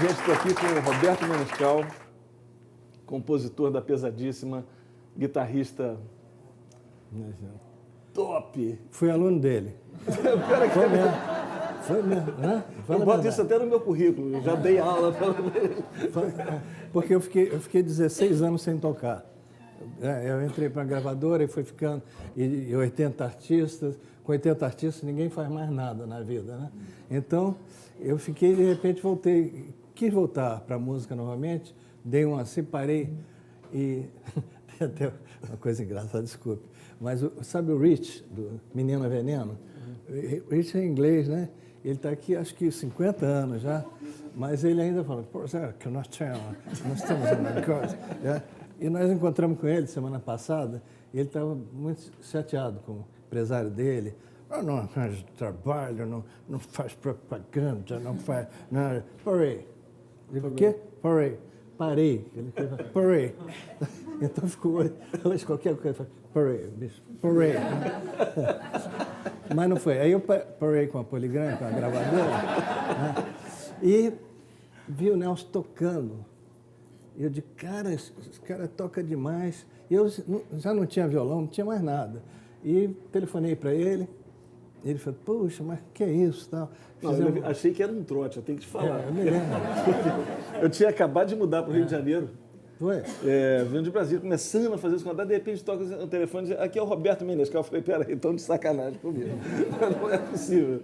Gente, estou aqui com o Roberto Menescal, compositor da Pesadíssima, guitarrista top. Fui aluno dele. Foi mesmo. Foi mesmo. Né? Eu boto isso até no meu currículo, eu já dei aula. Porque eu fiquei 16 anos sem tocar. Eu entrei para a gravadora e fui ficando, e 80 artistas, com 80 artistas ninguém faz mais nada na vida, né? Então, eu fiquei, de repente quis voltar para a música novamente, dei uma, separei e... Tem até uma coisa engraçada, desculpe. Mas sabe o Rich, do Menino Veneno? O Rich é inglês, né? Ele está aqui, acho que 50 anos já, mas ele ainda fala, pô, Zé, que nós estamos na coisa. E nós encontramos com ele semana passada, e ele estava muito chateado com o empresário dele. Não faz trabalho, não faz propaganda, não faz nada. Parei. Digo, o quê? Parei. Parei. Ele parei. Então ficou hoje qualquer coisa. Parei, bicho. Parei. Mas não foi. Aí eu parei com a Polygram, com a gravadora, né? E vi o Nelson tocando. E eu disse, cara, esse cara toca demais. E eu já não tinha violão, não tinha mais nada. E telefonei para ele. Ele falou, puxa, mas que é isso? Tal. Não, eu achei que era um trote, eu tenho que te falar. Eu me lembro. Eu tinha acabado de mudar para o Rio de Janeiro. Foi? Vindo de Brasília, começando a fazer esse contato, de repente toca o telefone e diz, aqui é o Roberto Menescal. Eu falei, peraí, estão de sacanagem comigo. Não é possível.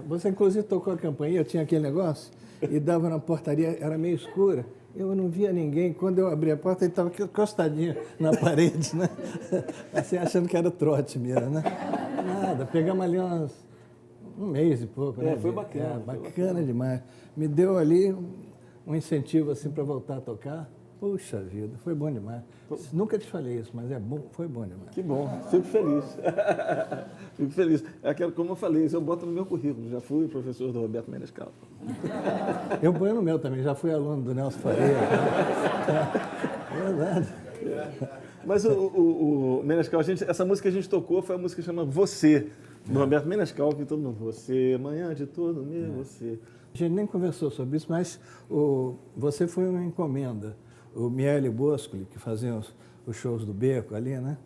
Você, inclusive, tocou a campainha, eu tinha aquele negócio, e dava na portaria, era meio escura. Eu não via ninguém. Quando eu abri a porta, ele estava encostadinho na parede, né? Assim, achando que era trote mesmo, né? Nada, pegamos ali um mês e pouco, né? Foi bacana. Bacana demais. Me deu ali um incentivo, assim, para voltar a tocar. Puxa vida, foi bom demais. Nunca te falei isso, mas foi bom demais. Que bom, fico feliz. Fico feliz. É aquilo, como eu falei, isso eu boto no meu currículo. Já fui professor do Roberto Menescal. Eu ponho no meu também, já fui aluno do Nelson Faria. É verdade. Mas o Menescal, essa música que a gente tocou foi a música que chama Você, do Roberto Menescal, que todo mundo, você, manhã de todo meu, você. A gente nem conversou sobre isso, mas você foi uma encomenda. O Miele Boscoli, que fazia os shows do Beco ali, né?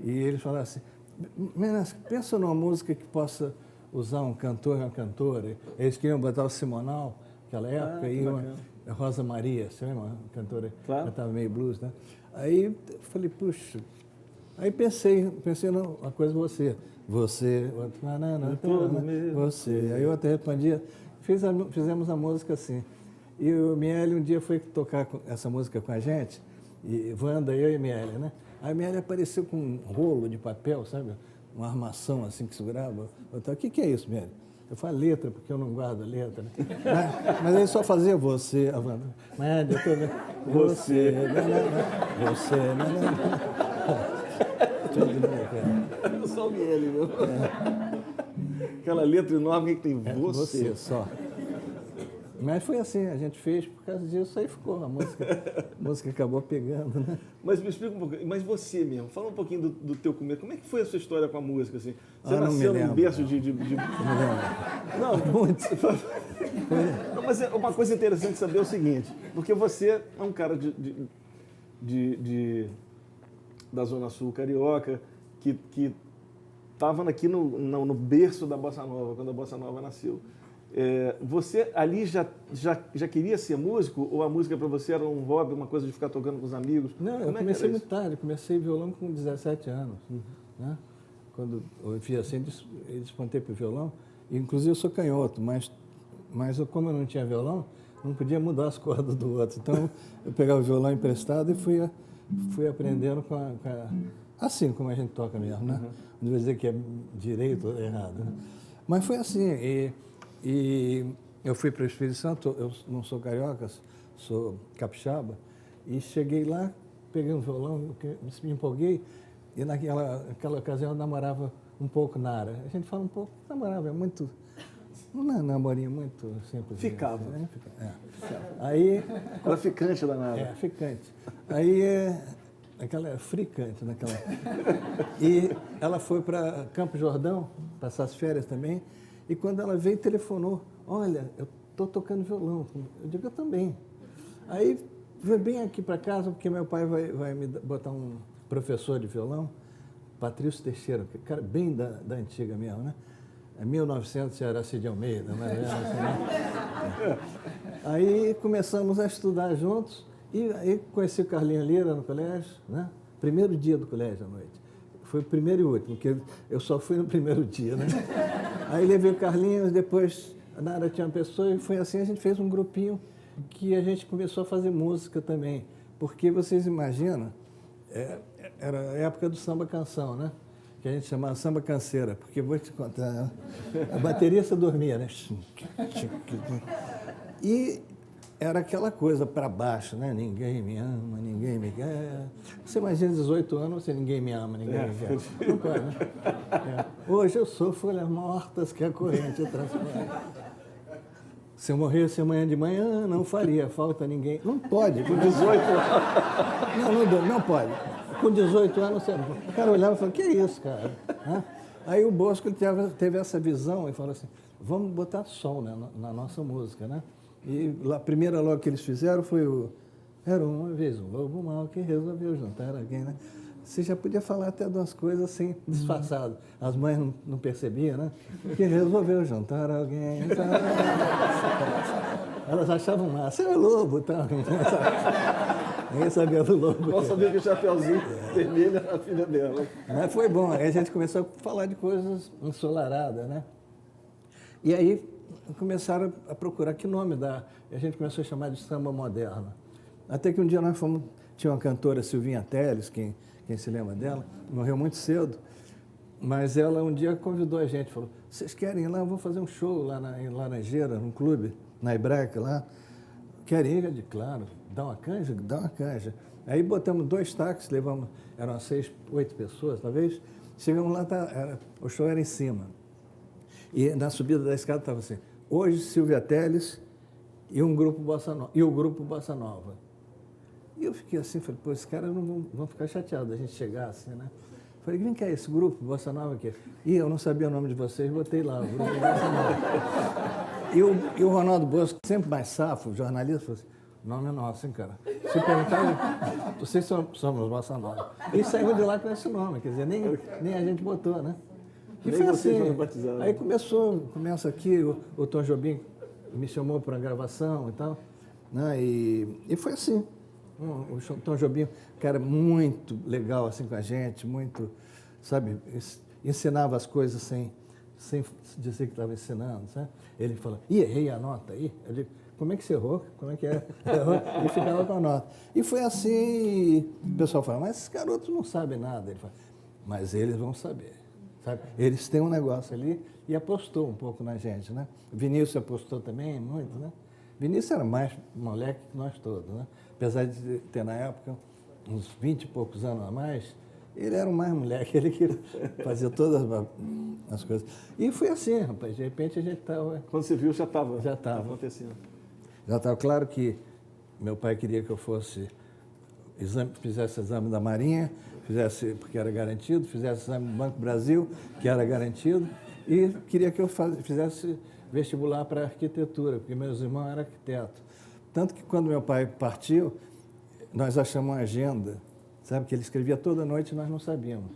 E ele falava assim, pensa numa música que possa usar um cantor e uma cantora. Eles queriam botar o Simonal, naquela época, e a Rosa Maria, você lembra? Uma cantora que cantava meio blues, né? Aí eu falei, puxa... Aí pensei numa coisa, você, você... Aí eu até respondia, fizemos a música assim. E o Miele um dia foi tocar essa música com a gente, e Wanda, eu e Miele, né? Aí a Miele apareceu com um rolo de papel, sabe? Uma armação assim que segurava. Eu falei, o que é isso, Miele? Eu falei, letra, porque eu não guardo letra. Né? Mas ele só fazia você, a Wanda. Mas eu tô vendo. Você, Eu sou o Miele, meu. Aquela letra enorme que tem você só. Mas foi assim, a gente fez, por causa disso aí ficou, a música acabou pegando, né? Mas me explica um pouquinho, mas você mesmo, fala um pouquinho do teu começo, como é que foi a sua história com a música, assim? Você nasceu num berço de... Não me lembro. Não, muito. Não, mas uma coisa interessante saber é o seguinte, porque você é um cara da Zona Sul carioca, que estava aqui no berço da Bossa Nova, quando a Bossa Nova nasceu. Você ali já queria ser músico ou a música para você era um hobby, uma coisa de ficar tocando com os amigos? Não, eu comecei muito tarde, comecei violão com 17 anos. Né? Quando eu vi assim, eu despontei para o violão, e, inclusive eu sou canhoto, mas como eu não tinha violão, não podia mudar as cordas do outro. Então eu pegava o violão emprestado e fui aprendendo assim como a gente toca mesmo, né? Não vou dizer que é direito ou errado. Né? Mas foi assim, e eu fui para o Espírito Santo, eu não sou carioca, sou capixaba, e cheguei lá, peguei um violão, me empolguei, e naquela ocasião eu namorava um pouco Nara. A gente fala um pouco, namorava, é muito... Não é namorinho muito simples. Ficava. Né? Aí... Era ficante da Nara. Ficante. Aí, aquela fricante naquela... E ela foi para Campo Jordão, passar as férias também, e quando ela veio, telefonou, olha, eu estou tocando violão. Eu digo, eu também. Aí, veio bem aqui para casa, porque meu pai vai me botar um professor de violão, Patrício Teixeira, cara bem da antiga mesmo, né? Em 1900 era Cid Almeida, mas Aí começamos a estudar juntos, e aí conheci o Carlinhos Lira no colégio, né? Primeiro dia do colégio à noite. Foi o primeiro e último, porque eu só fui no primeiro dia, né? Aí levei o Carlinhos, depois a Nara tinha uma pessoa, e foi assim, a gente fez um grupinho que a gente começou a fazer música também. Porque vocês imaginam, era a época do samba canção, né? que a gente chamava samba canseira, porque vou te contar, né? A baterista dormia, né? E era aquela coisa para baixo, né? Ninguém me ama, ninguém me quer. Você imagina 18 anos, você ninguém me ama, ninguém me quer. Não pode, né? Hoje eu sou folhas mortas que a corrente transporta. Se eu morresse amanhã de manhã, não faria falta a ninguém. Não pode, com 18 anos. Não pode. Com 18 anos, o cara olhava e falava, que é isso, cara? Aí o Bosco ele teve essa visão e falou assim, vamos botar som, né, na nossa música, né? E a primeira logo que eles fizeram foi Era uma vez um lobo mau que resolveu juntar alguém, né? Você já podia falar até de umas coisas assim, disfarçado. As mães não percebiam, né? Que resolveu juntar alguém. Elas achavam massa. É o lobo, tá? Ninguém sabia do lobo. Não sabia que o Chapeuzinho Vermelho era a filha dela. Mas foi bom. Aí a gente começou a falar de coisas ensolaradas, né? E aí começaram a procurar que nome dar. E a gente começou a chamar de samba moderno. Até que um dia nós fomos... Tinha uma cantora, Silvinha Telles, quem se lembra dela, morreu muito cedo, mas ela um dia convidou a gente, falou, vocês querem ir lá, eu vou fazer um show lá em Laranjeira, num clube, na Hebraica lá. Querem ir? Eu disse, claro, dá uma canja? Dá uma canja. Aí botamos 2 táxis, levamos, eram 6, 8 pessoas, talvez, chegamos lá, o show era em cima. E na subida da escada estava assim, hoje Silvia Telles e o grupo Bossa Nova. E eu fiquei assim, falei, pô, esses caras não vão ficar chateados a gente chegar assim, né? Falei, vem cá, esse grupo, Bossa Nova aqui. E eu não sabia o nome de vocês, botei lá, o grupo Bossa Nova. E o Ronaldo Bosco, sempre mais safo, jornalista, falou assim, o nome é nosso, hein, cara? Se perguntar, vocês somos Bossa Nova. E saímos de lá com esse nome, quer dizer, nem a gente botou, né? E nem foi assim. Aí começa aqui, o Tom Jobim me chamou para a gravação e tal, né? E foi assim. O Tom Jobim, cara, muito legal assim com a gente, muito, sabe, ensinava as coisas sem dizer que estava ensinando, sabe? Ele falou, errei a nota aí. Eu digo, como é que você errou? Como é que é? Ele ficava com a nota. E foi assim, o pessoal fala, mas esses garotos não sabem nada. Ele fala, mas eles vão saber, sabe? Eles têm um negócio ali e apostou um pouco na gente, né? Vinícius apostou também muito, né? Vinícius era mais moleque que nós todos, né? Apesar de ter, na época, uns 20 e poucos anos a mais, ele era o mais moleque, ele que fazia todas as coisas. E foi assim, rapaz, de repente a gente estava... Quando você viu, já estava acontecendo. Já estava. Claro que meu pai queria que eu fizesse exame da Marinha, porque era garantido, fizesse exame do Banco Brasil, que era garantido, e queria que eu fizesse vestibular para arquitetura, porque meus irmãos eram arquitetos. Tanto que quando meu pai partiu, nós achamos uma agenda, sabe, que ele escrevia toda noite e nós não sabíamos.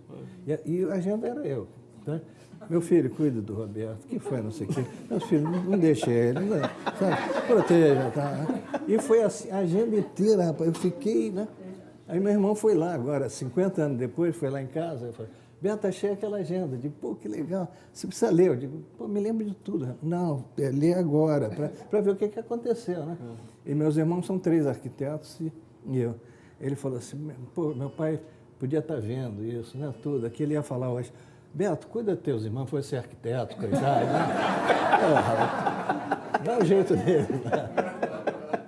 E a agenda era eu. Tá? Meu filho, cuide do Roberto, que foi, não sei o quê. Meu filho, não deixe ele, não, sabe, proteja. Tá? E foi assim, a agenda inteira, rapaz, eu fiquei, né? Aí meu irmão foi lá agora, 50 anos depois, foi lá em casa, eu falei, Beto, achei aquela agenda. Eu digo, pô, que legal, você precisa ler. Eu digo, pô, me lembro de tudo. Não, lê agora, para ver o que aconteceu, né? E meus irmãos são 3 arquitetos e eu. Ele falou assim, pô, meu pai podia estar vendo isso, né, tudo. Aqui ele ia falar hoje, Beto, cuida dos teus irmãos, foi ser arquiteto, coitado, né? Dá o jeito dele. Né?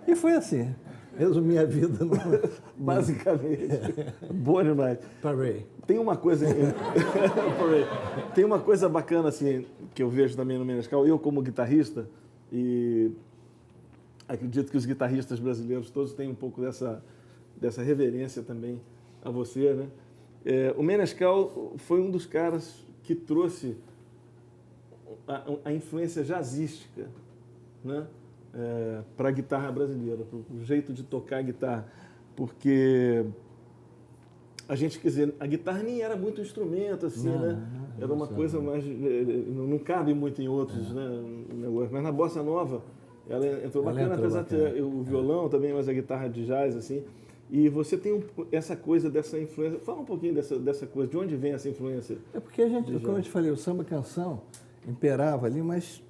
E foi assim. Resumir a vida. Basicamente. Boa demais. Parei. Tem uma coisa... Tem uma coisa bacana, assim, que eu vejo também no Menescal, eu como guitarrista, e acredito que os guitarristas brasileiros todos têm um pouco dessa reverência também a você, né? O Menescal foi um dos caras que trouxe a influência jazzística, né? Para a guitarra brasileira, para o jeito de tocar a guitarra, porque a gente, quer dizer, a guitarra nem era muito instrumento, assim, né? Era uma coisa mais... Não cabe muito em outros, né? Mas na Bossa Nova, ela entrou bacana, apesar de ter o violão também, mas a guitarra de jazz, assim. E você tem essa coisa dessa influência... Fala um pouquinho dessa coisa, de onde vem essa influência? É porque a gente, como eu te falei, o samba-canção imperava ali, mas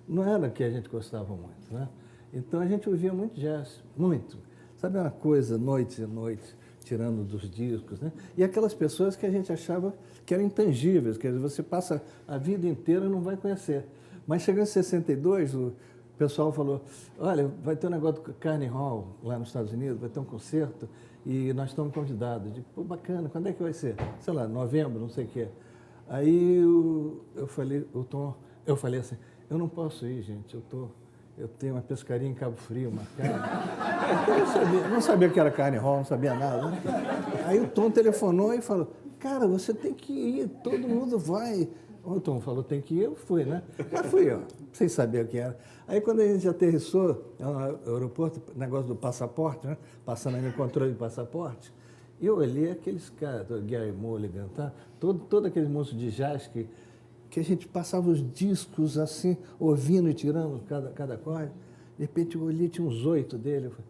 não era o que a gente gostava muito, né? Então a gente ouvia muito jazz, muito. Sabe uma coisa, noites e noites, tirando dos discos, né? E aquelas pessoas que a gente achava que eram intangíveis, quer dizer, você passa a vida inteira e não vai conhecer. Mas chegando em 62, o pessoal falou, olha, vai ter um negócio do Carnegie Hall lá nos Estados Unidos, vai ter um concerto e nós estamos convidados. Eu digo, pô, bacana, quando é que vai ser? Sei lá, novembro, não sei o quê. Aí eu falei assim, eu não posso ir, gente, eu tenho uma pescaria em Cabo Frio marcada. Eu não sabia o que era Carnegie Hall, não sabia nada. Né? Aí o Tom telefonou e falou, cara, você tem que ir, todo mundo vai. O Tom falou, tem que ir, eu fui, né? Mas fui, ó, sem saber o que era. Aí quando a gente aterrissou no aeroporto, negócio do passaporte, né? Passando aí no controle de passaporte, eu olhei aqueles caras, Gary Mulligan, tá? Todo aquele moço de jazz que a gente passava os discos assim, ouvindo e tirando cada acorde. De repente eu olhei, tinha uns 8 dele. Eu falei,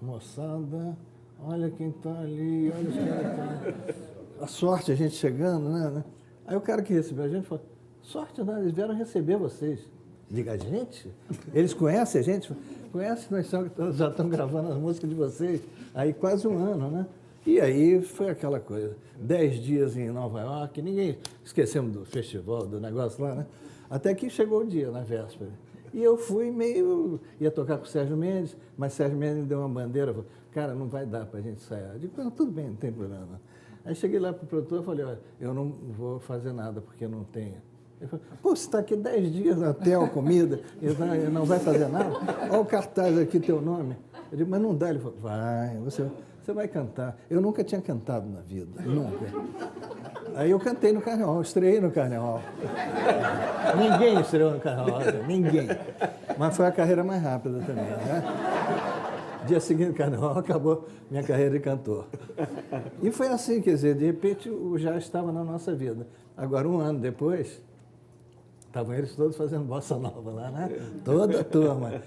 moçada, olha quem está ali, olha os caras. A sorte, a gente chegando, né? Aí o cara que recebeu a gente falou, sorte nada, eles vieram receber vocês. Diga, a gente? Eles conhecem a gente? Conhecem, nós já estamos gravando as músicas de vocês. Aí quase um ano, né? E aí foi aquela coisa, 10 dias em Nova York, ninguém, esquecemos do festival, do negócio lá, né? Até que chegou o dia, na véspera. E eu fui ia tocar com o Sérgio Mendes, mas o Sérgio Mendes deu uma bandeira, falou, cara, não vai dar para a gente ensaiar. Eu digo, não, tudo bem, não tem problema. Aí cheguei lá para o produtor e falei, olha, eu não vou fazer nada porque não tenho. Ele falou, pô, você está aqui 10 dias no hotel, comida, e não vai fazer nada? Olha o cartaz aqui, teu nome. Eu digo, mas não dá. Ele falou, vai, você vai cantar. Eu nunca tinha cantado na vida, nunca. Aí eu cantei no Carnegie Hall, estreiei no Carnegie Hall. Ninguém estreou no Carnegie Hall, ninguém. Mas foi a carreira mais rápida também, né? Dia seguinte, o Carnegie Hall acabou minha carreira de cantor. E foi assim, quer dizer, de repente o jazz estava na nossa vida. Agora, um ano depois, estavam eles todos fazendo bossa nova lá, né? Toda a turma.